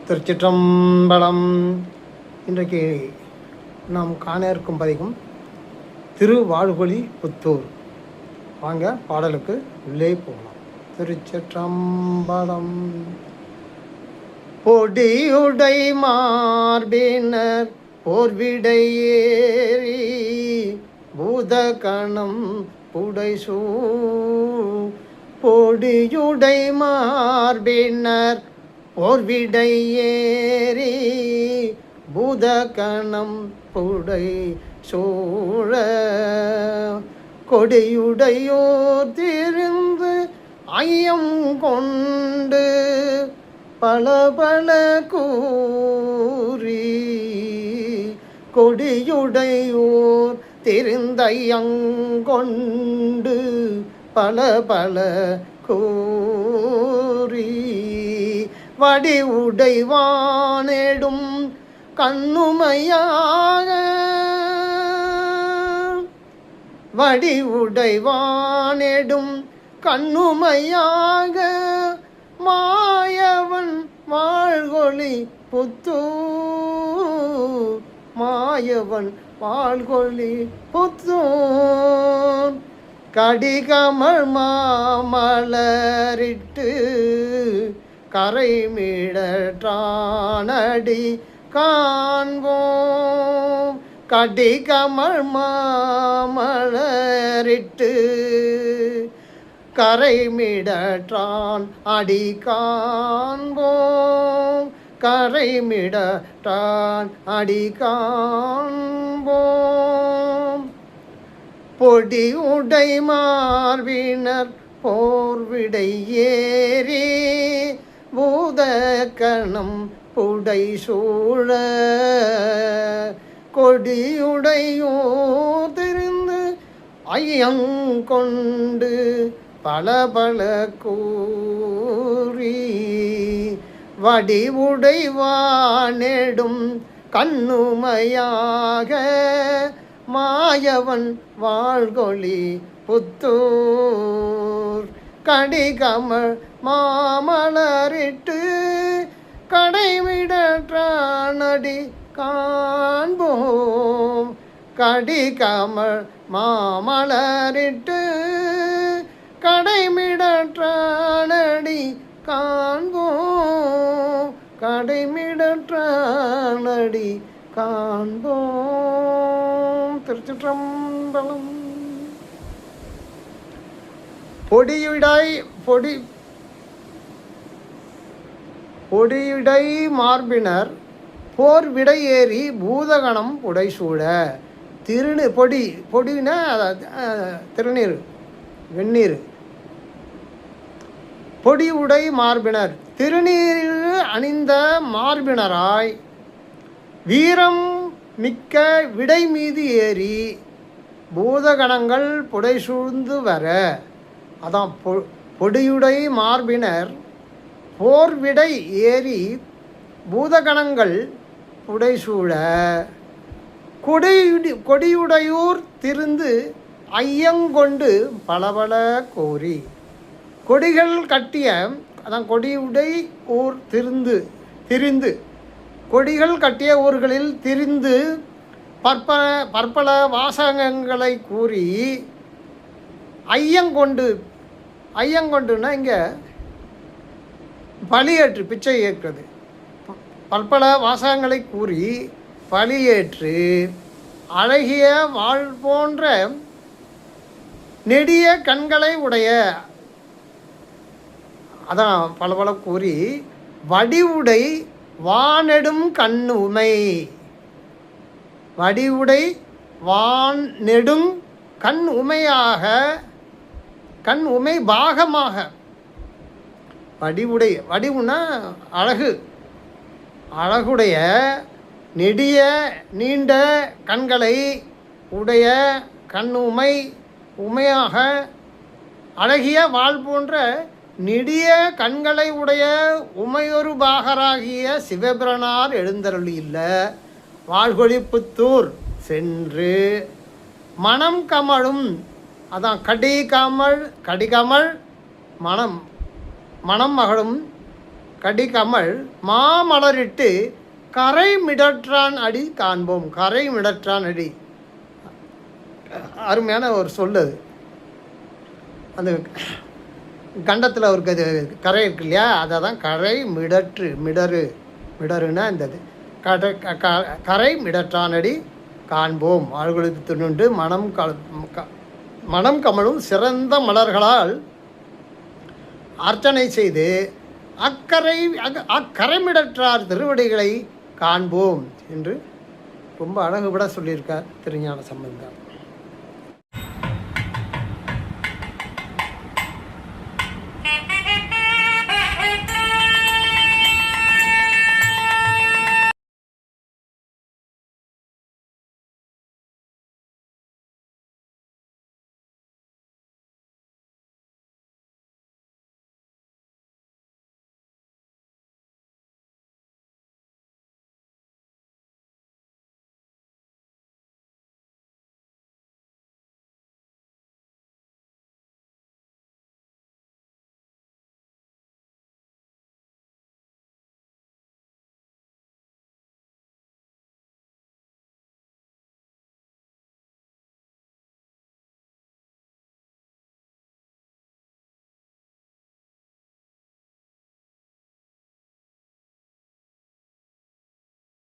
திருச்சிற்றம்பலம். இன்றைக்கு நாம் காண இருக்கும் பதிகம் திருவாழ்கொழி புத்தூர். வாங்க பாடலுக்கு உள்ளே போகலாம். திருச்சிற்றம்பலம். பொடியுடை மார்பினர் போர்விடையேறி பூதகணம் புடைசூ. பொடியுடை மார்பினர் போர்விடையேறி பூதகணம் புடை சூழ. கொடியுடையோர் திருந்து ஐயம் கொண்டு பல பல கூறி. கொடியுடையோர் திருந்தையங்கொண்டு பல பல கூறி. வடி உடைவானேடும் கண்ணுமையாக. வடி உடைவானேடும் கண்ணுமையாக மாயவன் வாழ்கொழி புத்தூர். மாயவன் வாழ்கொழி புத்தூர். கடிகமழ் மாமலரிட்டு கரைமிடற்றானடி காண்போம். கடிகமழ் மாமலரிட்டு கரைமிடற்றான் அடி காண்போம். கரைமிடற்றான் அடி காண்போம். பொடி உடை மார்பினர் போர்விடை ஏறி பூதகணம் புடை சூழ. கொடியுடையோர் திருந்து ஐயங்கொண்டு பல பல கூறி. வடி உடைவானெடும் கண்ணுமையாக மாயவன் வாழ்கொழி புத்தூர். கடிகமழ் மாமலரிட்டு கடைவிடற்றானடி காண்போம். கடிகமழ் மாமலரிட்டு கடைமிடற்றானடி காண்போம். கடைமிடற்றானடி காண்போம். திருச்சிற்றம்பலம். பொடியுடை மார்பினர் போர் விடையேறி பூதகணம் புடைசூழ. பொடினா திருநீர், வெந்நீர். பொடியுடை மார்பினர் திருநீர் அணிந்த மார்பினராய் வீரம் மிக்க விடை மீது ஏறி பூதகணங்கள் புடைசூழ்ந்து வர. அதான் பொடியுடை மார்பினர் போர்விடை ஏறி பூதகணங்கள் புடைசூழ. கொடியுடையூர் திருந்து ஐயங்கொண்டு பலபல கோரி. கொடிகள் கட்டிய, அதான் கொடியுடை ஊர் திரிந்து கொடிகள் கட்டிய ஊர்களில் திரிந்து பற்பல வாசகங்களை கூறி. ஐயங்கொண்டுன்னா இங்கே பலியேற்று, பிச்சை ஏற்கிறது. பற்பல வாசகங்களை கூறி பலியேற்று அழகிய வாழ் போன்ற நெடிய கண்களை உடைய. அதான் பல பல கூறி. வடிவுடை வானெடும் கண்ணுமை. வடிவுடை வான் நெடும் கண் உமையாக, கண் உமை பாகமாக. வடிவுனா அழகு, அழகுடைய நெடிய நீண்ட கண்களை உடைய கண் உமையாக அழகிய வாழ் போன்ற நெடிய கண்களை உடைய உமையொரு பாகராகிய சிவபிரனார் எழுந்தருளியுள்ள வாழ்கொழி புத்தூர் சென்று மனம் கமழும். அதான் கடிகமழ் மனம் மகழும் கடிகமல் மாமலரிட்டு கரை மிடற்றான் அடி காண்போம். கரை மிடற்றான் அடி, அருமையான ஒரு சொல்லு. அந்த கண்டத்தில் ஒரு கரை இருக்கு இல்லையா, அதை தான் கரை மிடற்று, மிடருன்னா இந்த கரை மிடற்றானடி காண்போம். ஆழ்குளித்து துணுண்டு மனம் கமலும் சிறந்த மலர்களால் அர்ச்சனை செய்து அக்கரைமிடற்றார் திருவடிகளை காண்போம் என்று ரொம்ப அழகுபட சொல்லியிருக்கார் திருஞான சம்பந்தர்.